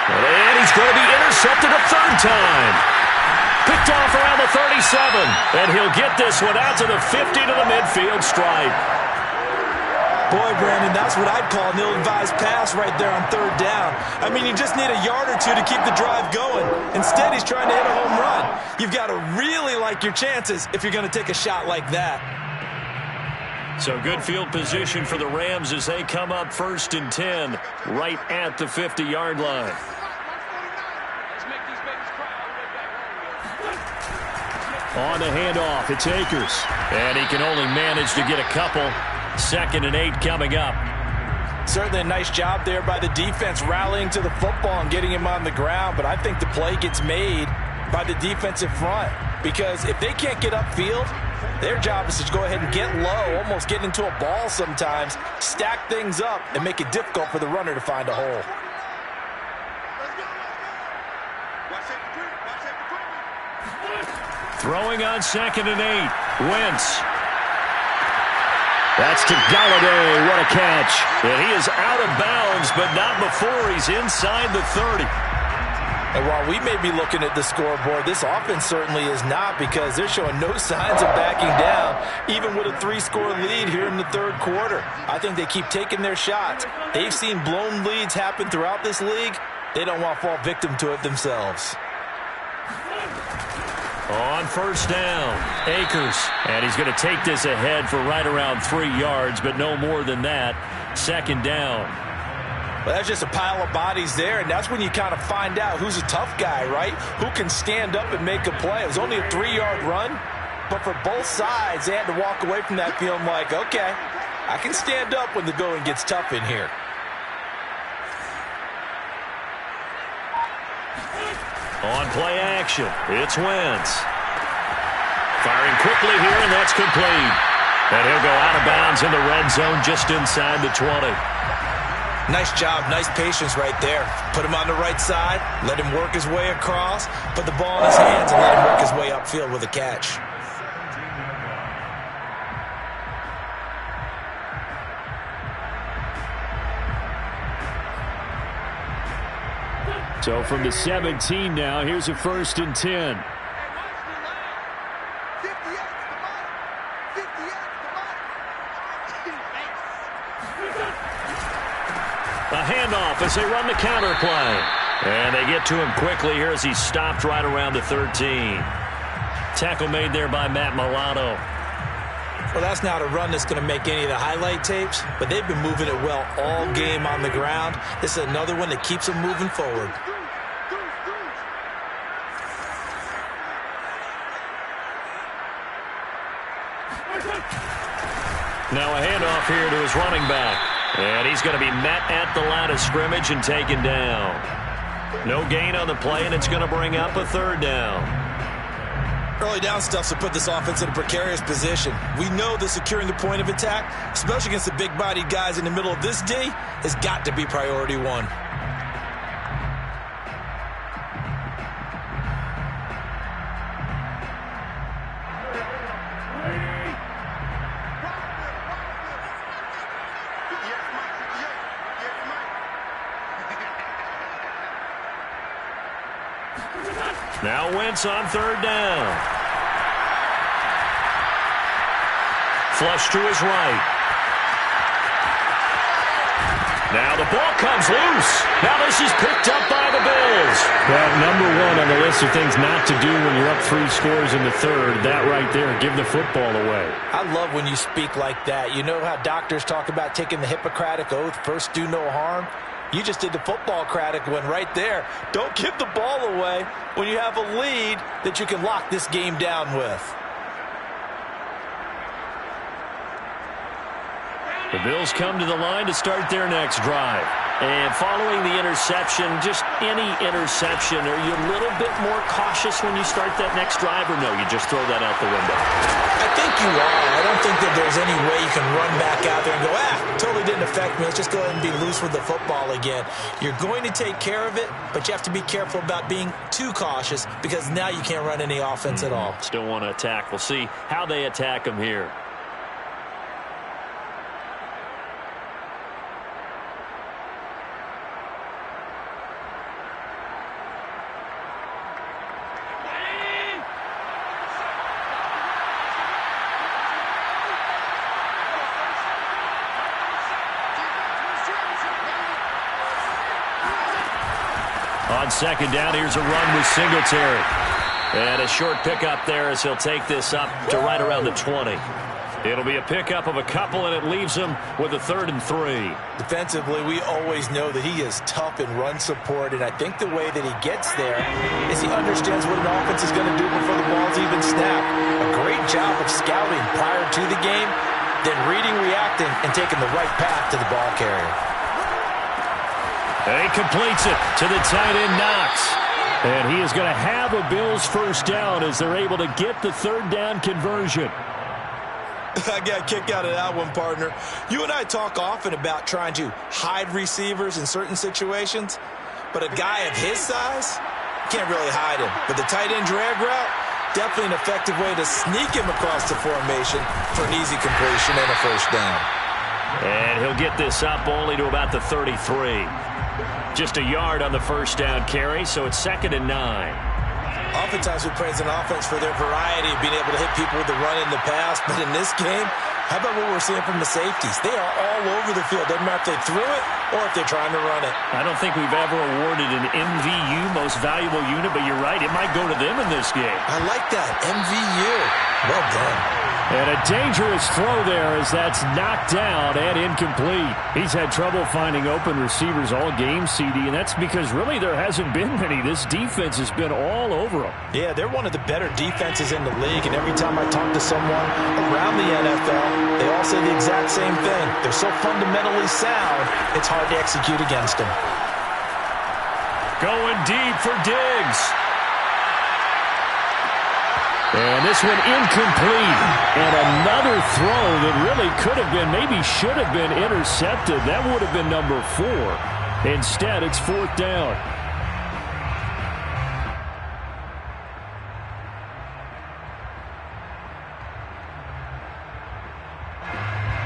And he's going to be intercepted a 3rd time. Picked off around the 37. And he'll get this one out to the 50 to the midfield stripe. Boy, Brandon, that's what I'd call an ill-advised pass right there on 3rd down. I mean, you just need a yard or two to keep the drive going. Instead, he's trying to hit a home run. You've got to really like your chances if you're going to take a shot like that. So good field position for the Rams as they come up 1st and 10 right at the 50-yard line. On the handoff, it's Akers. And he can only manage to get a couple. 2nd and 8 coming up. Certainly a nice job there by the defense rallying to the football and getting him on the ground. But I think the play gets made by the defensive front. Because if they can't get upfield, their job is to go ahead and get low, almost get into a ball sometimes, stack things up, and make it difficult for the runner to find a hole. Throwing on 2nd and 8. Wentz. That's to Galladay. What a catch. And he is out of bounds, but not before he's inside the 30. And while we may be looking at the scoreboard, this offense certainly is not, because they're showing no signs of backing down, even with a 3-score lead here in the 3rd quarter. I think they keep taking their shots. They've seen blown leads happen throughout this league. They don't want to fall victim to it themselves. On 1st down, Akers. And he's going to take this ahead for right around 3 yards, but no more than that. 2nd down. Well, that's just a pile of bodies there, and that's when you kind of find out who's a tough guy, right? Who can stand up and make a play. It was only a 3-yard run, but for both sides, they had to walk away from that feeling like, okay, I can stand up when the going gets tough in here. On play action, it's Wentz. Firing quickly here, and that's complete. And he'll go out of bounds in the red zone just inside the 20. Nice job, nice patience right there. Put him on the right side, let him work his way across, put the ball in his hands, and let him work his way upfield with a catch. So from the 17 now, here's a 1st and 10. A handoff as they run the counter play. And they get to him quickly here as he's stopped right around the 13. Tackle made there by Matt Milano. Well, that's not a run that's going to make any of the highlight tapes, but they've been moving it well all game on the ground. This is another one that keeps them moving forward. Now a handoff here to his running back. And he's going to be met at the line of scrimmage and taken down. No gain on the play, and it's going to bring up a 3rd down. Early down stuff to put this offense in a precarious position. We know that securing the point of attack, especially against the big-bodied guys in the middle of this D, has got to be priority 1. Now Wentz on 3rd down. Flush to his right. Now the ball comes loose. Now this is picked up by the Bills. Well, number one on the list of things not to do when you're up 3 scores in the third. That right there, give the football away. I love when you speak like that. You know how doctors talk about taking the Hippocratic Oath, first do no harm? You just did the football-cratic one right there. Don't give the ball away when you have a lead that you can lock this game down with. The Bills come to the line to start their next drive. And following the interception, just any interception, are you a little bit more cautious when you start that next drive, or no, you just throw that out the window? I think you are. I don't think that there's any way you can run back out there and go, totally didn't affect me. Let's just go ahead and be loose with the football again. You're going to take care of it, but you have to be careful about being too cautious because now you can't run any offense at all. Still want to attack. We'll see how they attack them here. On second down, here's a run with Singletary. And a short pickup there as he'll take this up to right around the 20. It'll be a pickup of a couple, and it leaves him with a 3rd and 3. Defensively, we always know that he is tough in run support, and I think the way that he gets there is he understands what an offense is going to do before the ball's even snapped. A great job of scouting prior to the game, then reading, reacting, and taking the right path to the ball carrier. And he completes it to the tight end, Knox. And he is going to have a Bills first down as they're able to get the 3rd down conversion. I got a kick out of that one, partner. You and I talk often about trying to hide receivers in certain situations, but a guy of his size can't really hide him. But the tight end drag route, definitely an effective way to sneak him across the formation for an easy completion and a first down. And he'll get this up only to about the 33. Just a yard on the first down carry, so it's 2nd and 9. Oftentimes we praise an offense for their variety of being able to hit people with the run in the pass, but in this game, how about what we're seeing from the safeties? They are all over the field. Doesn't matter if they threw it or if they're trying to run it. I don't think we've ever awarded an MVU, most valuable unit, but you're right, it might go to them in this game. I like that, MVU. Well done. And a dangerous throw there as that's knocked down and incomplete. He's had trouble finding open receivers all game, CD, and that's because really there hasn't been many. This defense has been all over them. Yeah, they're one of the better defenses in the league, and every time I talk to someone around the NFL, they all say the exact same thing. They're so fundamentally sound, it's hard to execute against them. Going deep for Diggs. And this one incomplete. And another throw that really could have been, maybe should have been intercepted. That would have been number 4. Instead, it's 4th down.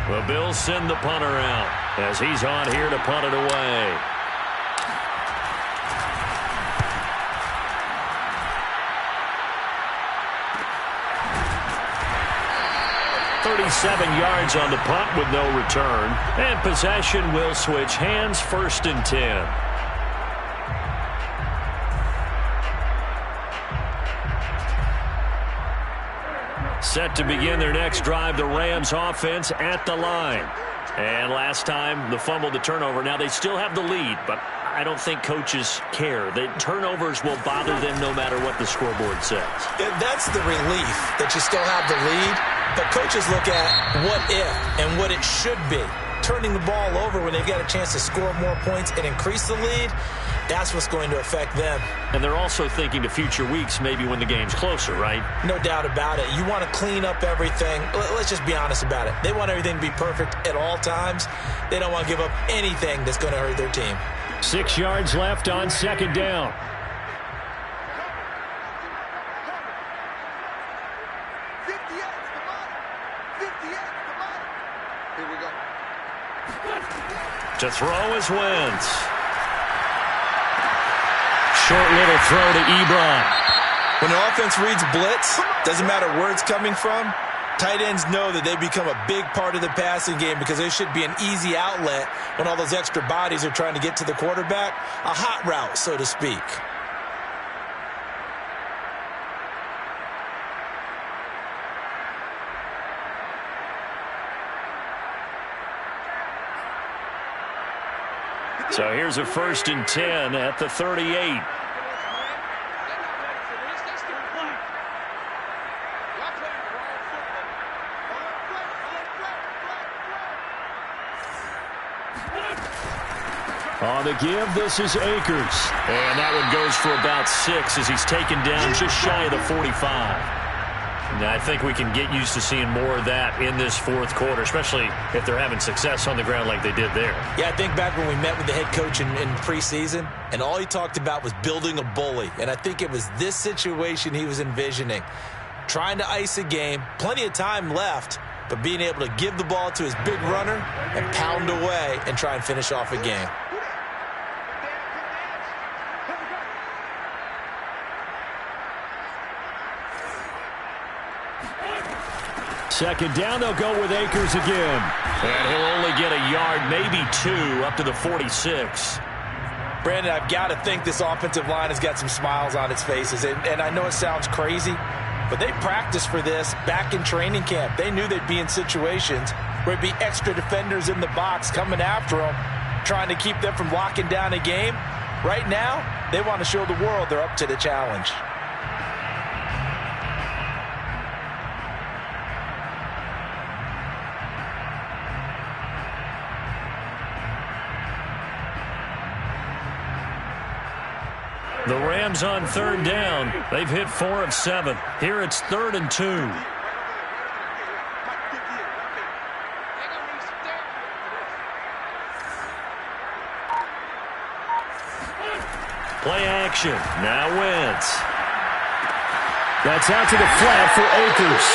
The Bills send the punter out as he's on here to punt it away. 37 yards on the punt with no return. And possession will switch hands, 1st and 10. Set to begin their next drive, the Rams offense at the line. And last time, the fumble, the turnover. Now they still have the lead, but I don't think coaches care. The turnovers will bother them no matter what the scoreboard says. Yeah, that's the relief that you still have the lead. But coaches look at what if and what it should be. Turning the ball over when they've got a chance to score more points and increase the lead, that's what's going to affect them. And they're also thinking to future weeks, maybe when the game's closer, right? No doubt about it. You want to clean up everything. Let's just be honest about it. They want everything to be perfect at all times. They don't want to give up anything that's going to hurt their team. 6 yards left on 2nd down. Here we go. To throw is Wentz. Short little throw to Ebron. When the offense reads blitz, doesn't matter where it's coming from, Tight ends know that they become a big part of the passing game because they should be an easy outlet when all those extra bodies are trying to get to the quarterback. A hot route, so to speak. So here's a 1st and 10 at the 38. On the give, this is Akers. And that one goes for about 6 as he's taken down just shy of the 45. Now, I think we can get used to seeing more of that in this 4th quarter, especially if they're having success on the ground like they did there. Yeah, I think back when we met with the head coach in preseason, and all he talked about was building a bully. And I think it was this situation he was envisioning. Trying to ice a game, plenty of time left, but being able to give the ball to his big runner and pound away and try and finish off a game. Second down, they'll go with Akers again. And he'll only get a yard, maybe 2, up to the 46. Brandon, I've got to think this offensive line has got some smiles on its faces. And I know it sounds crazy, but they practiced for this back in training camp. They knew they'd be in situations where it'd be extra defenders in the box coming after them, trying to keep them from locking down a game. Right now, they want to show the world they're up to the challenge. The Rams on 3rd down. They've hit 4 of 7. Here it's 3rd and 2. Play action. Now Wentz. That's out to the flat for Akers.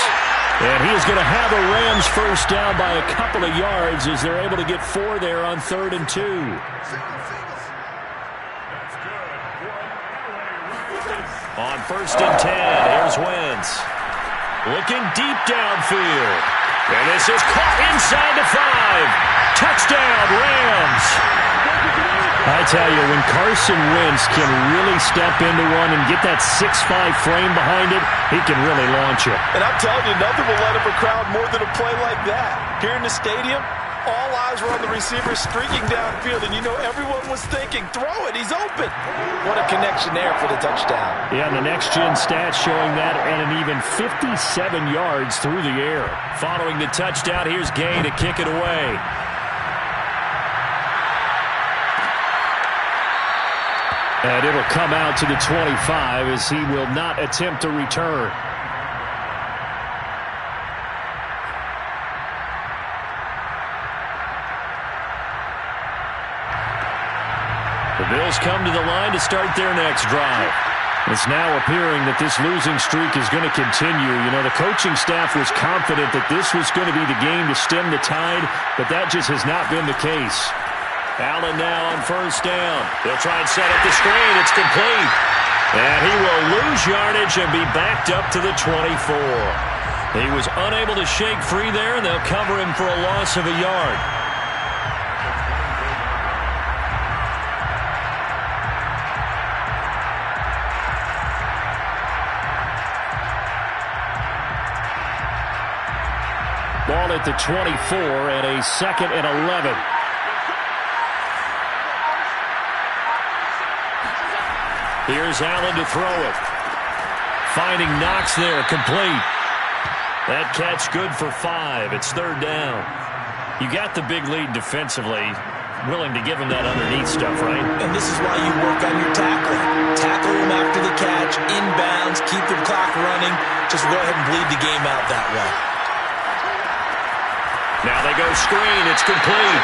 And he is going to have a Rams first down by a couple of yards as they're able to get 4 there on 3rd and 2. On 1st and 10, here's Wentz. Looking deep downfield. And this is caught inside the 5. Touchdown, Rams. I tell you, when Carson Wentz can really step into one and get that 6'5" frame behind it, he can really launch it. And I'm telling you, nothing will let up a crowd more than a play like that. Here in the stadium, all eyes were on the receiver streaking downfield, and you know everyone was thinking, throw it, he's open. What a connection there for the touchdown. Yeah, the next-gen stats showing that at an even 57 yards through the air. Following the touchdown, here's Gay to kick it away. And it'll come out to the 25 as he will not attempt to return. The Bills come to the line to start their next drive. It's now appearing that this losing streak is going to continue. You know, the coaching staff was confident that this was going to be the game to stem the tide, but that just has not been the case. Allen now on 1st down. They'll try and set up the screen. It's complete. And he will lose yardage and be backed up to the 24. He was unable to shake free there, and they'll cover him for a loss of a yard. Ball at the 24 and a 2nd and 11. Here's Allen to throw it. Finding Knox there, complete. That catch good for 5. It's 3rd down. You got the big lead defensively. Willing to give him that underneath stuff, right? And this is why you work on your tackling. Tackle him after the catch, inbounds, keep the clock running. Just go ahead and bleed the game out that way. Now they go screen. It's complete.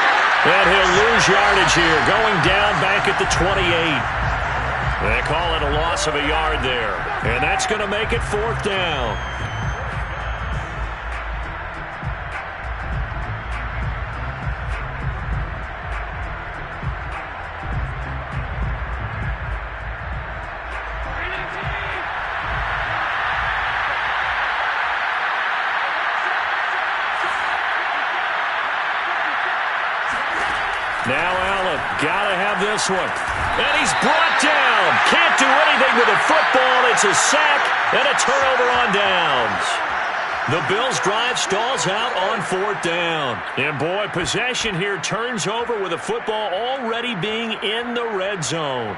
And he'll lose yardage here. Going down back at the 28. They call it a loss of a yard there. And that's going to make it 4th down. have this one. And he's brought down. Can't do anything with a football. It's a sack and a turnover on downs. The Bills' drive stalls out on 4th down. And, boy, possession here turns over with the football already being in the red zone.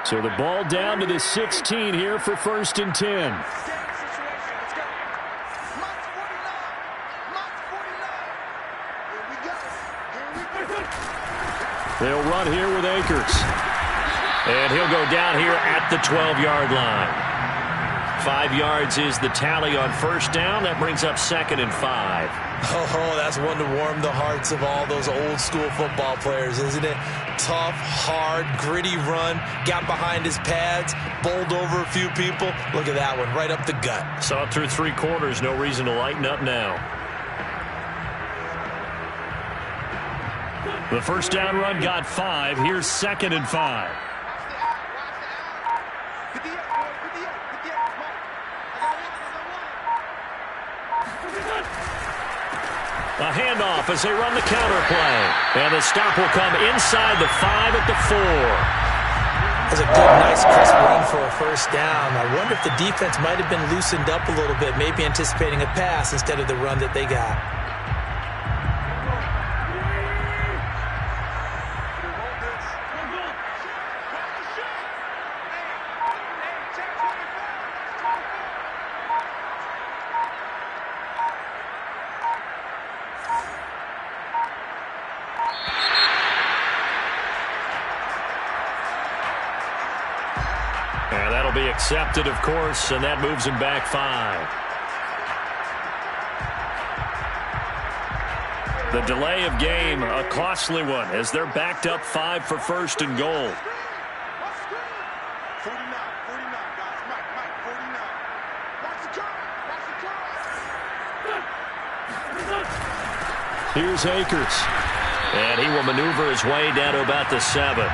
So the ball down to the 16 here for 1st and 10. They'll run here with Akers. And he'll go down here at the 12-yard line. 5 yards is the tally on 1st down. That brings up 2nd and 5. Oh, that's one to warm the hearts of all those old-school football players, isn't it? Tough, hard, gritty run. Got behind his pads, bowled over a few people. Look at that one, right up the gut. Saw it through 3 quarters. No reason to lighten up now. The 1st down run got 5. Here's 2nd and 5. A handoff as they run the counter play. And the stop will come inside the 5 at the 4. That's a good, nice, crisp run for a 1st down. I wonder if the defense might have been loosened up a little bit, maybe anticipating a pass instead of the run that they got. And that'll be accepted, of course, and that moves him back 5. The delay of game, a costly one, as they're backed up 5 for 1st and goal. 49, guys. Mike, 49. Watch the curve. Here's Akers. And he will maneuver his way down to about the 7.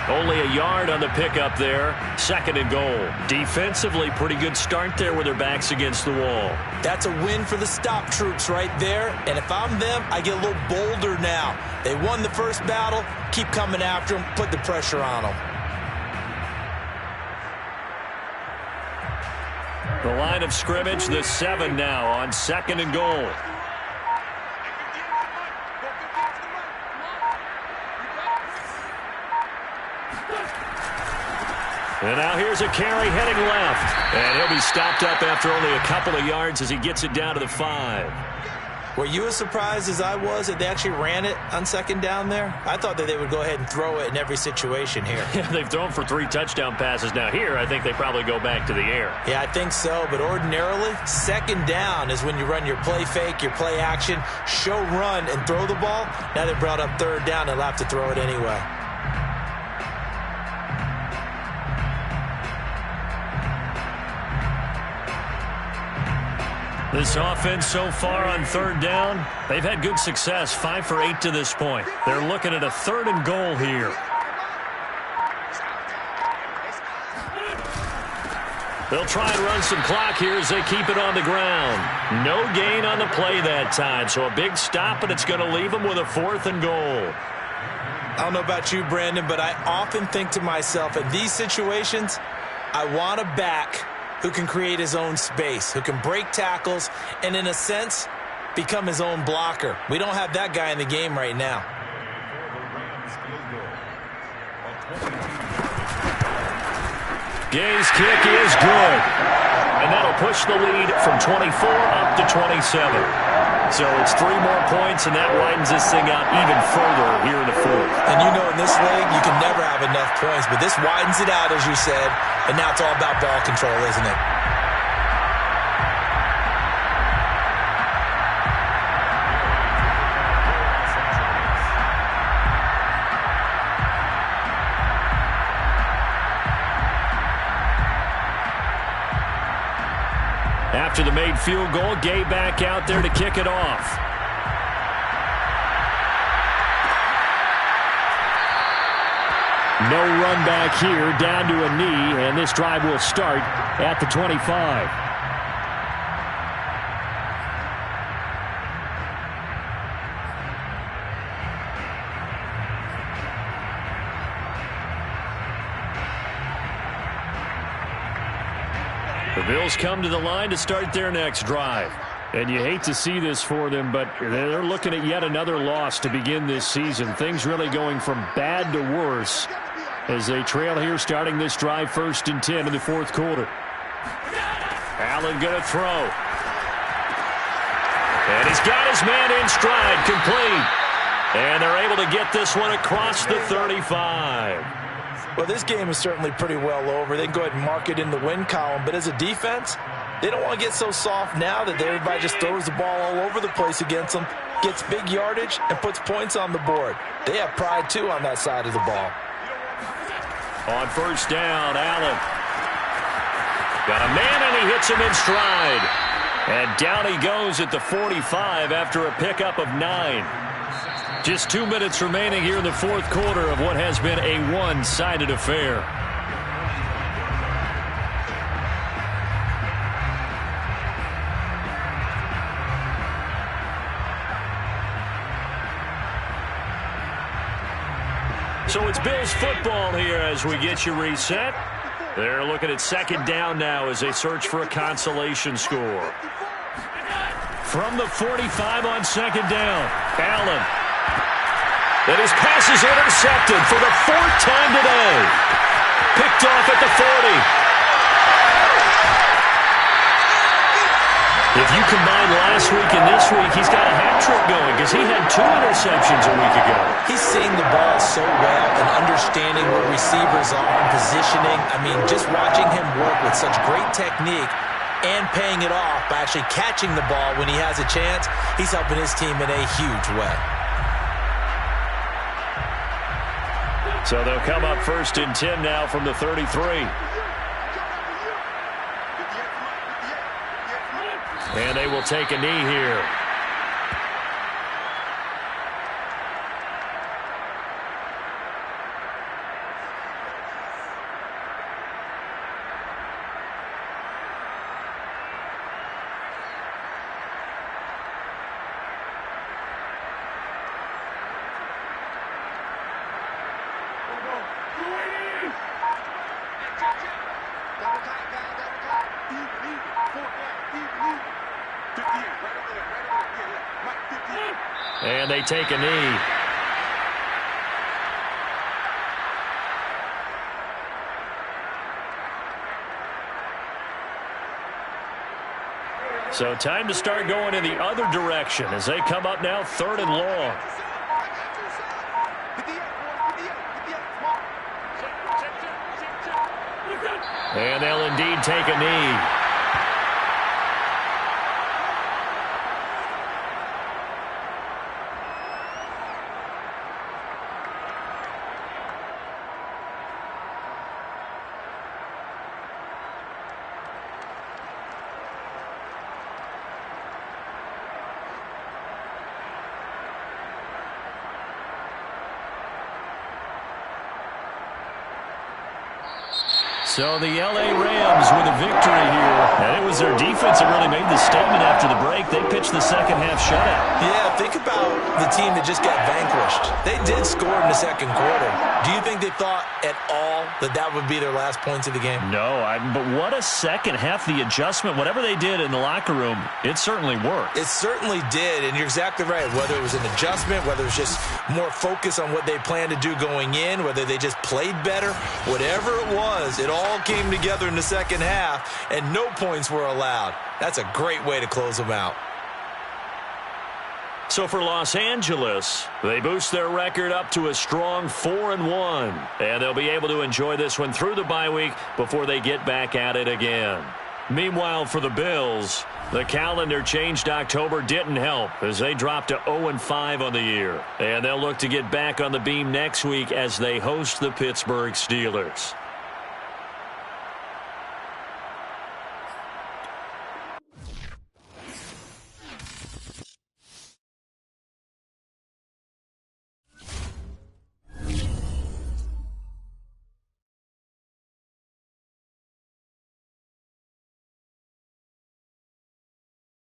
Only a yard on the pickup there. 2nd and goal. Defensively, pretty good start there with their backs against the wall. That's a win for the stop troops right there. And if I'm them, I get a little bolder now. They won the first battle. Keep coming after them. Put the pressure on them. The line of scrimmage, the 7 now on 2nd and goal. And now here's a carry heading left. And he'll be stopped up after only a couple of yards as he gets it down to the 5. Were you as surprised as I was that they actually ran it on 2nd down there? I thought that they would go ahead and throw it in every situation here. Yeah, they've thrown for 3 touchdown passes. Now here, I think they probably go back to the air. Yeah, I think so. But ordinarily, 2nd down is when you run your play fake, your play action, show run, and throw the ball. Now they brought up 3rd down. They'll have to throw it anyway. This offense so far on 3rd down, they've had good success, 5 for 8 to this point. They're looking at a 3rd and goal here. They'll try and run some clock here as they keep it on the ground. No gain on the play that time, so a big stop, and it's going to leave them with a 4th and goal. I don't know about you, Brandon, but I often think to myself, in these situations, I want a back who can create his own space, who can break tackles, and in a sense, become his own blocker. We don't have that guy in the game right now. Gay's kick is good. And that'll push the lead from 24 up to 27. So it's 3 more points, and that widens this thing out even further here in the 4th. And you know in this league, you can never have enough points, but this widens it out, as you said, and now it's all about ball control, isn't it? After the made field goal, Gay back out there to kick it off. No run back here, down to a knee, and this drive will start at the 25. The Bills come to the line to start their next drive. And you hate to see this for them, but they're looking at yet another loss to begin this season. Things really going from bad to worse as they trail here starting this drive 1st and 10 in the 4th quarter. Allen going to throw. And he's got his man in stride, complete. And they're able to get this one across the 35. Well, this game is certainly pretty well over. They can go ahead and mark it in the win column. But as a defense, they don't want to get so soft now that everybody just throws the ball all over the place against them, gets big yardage, and puts points on the board. They have pride, too, on that side of the ball. On 1st down, Allen. Got a man, and he hits him in stride. And down he goes at the 45 after a pickup of 9. Just 2 minutes remaining here in the 4th quarter of what has been a one-sided affair. So it's Bills football here as we get you reset. They're looking at 2nd down now as they search for a consolation score. From the 45 on 2nd down, Allen. And his pass is intercepted for the 4th time today. Picked off at the 40. If you combine last week and this week, he's got a hat trick going because he had 2 interceptions a week ago. He's seeing the ball so well and understanding where receivers are and positioning. I mean, just watching him work with such great technique and paying it off by actually catching the ball when he has a chance, he's helping his team in a huge way. So they'll come up 1st and 10 now from the 33. And they will take a knee here. And they take a knee. So time to start going in the other direction as they come up now 3rd and long. And they'll indeed take a knee. So the L.A. Rams with a victory here. And it was their defense that really made the statement after the break. They pitched the second half shutout. Yeah, think about the team that just got vanquished. They did score in the 2nd quarter. Do you think they thought at all that that would be their last points of the game? No, but what a second half. The adjustment, whatever they did in the locker room, it certainly worked. It certainly did, and you're exactly right. Whether it was an adjustment, whether it was just more focus on what they planned to do going in, whether they just played better, whatever it was, it all came together in the second half, and no points were allowed. That's a great way to close them out. So for Los Angeles, they boost their record up to a strong 4-1. And they'll be able to enjoy this one through the bye week before they get back at it again. Meanwhile, for the Bills, the calendar changed October didn't help as they dropped to 0-5 on the year. And they'll look to get back on the beam next week as they host the Pittsburgh Steelers.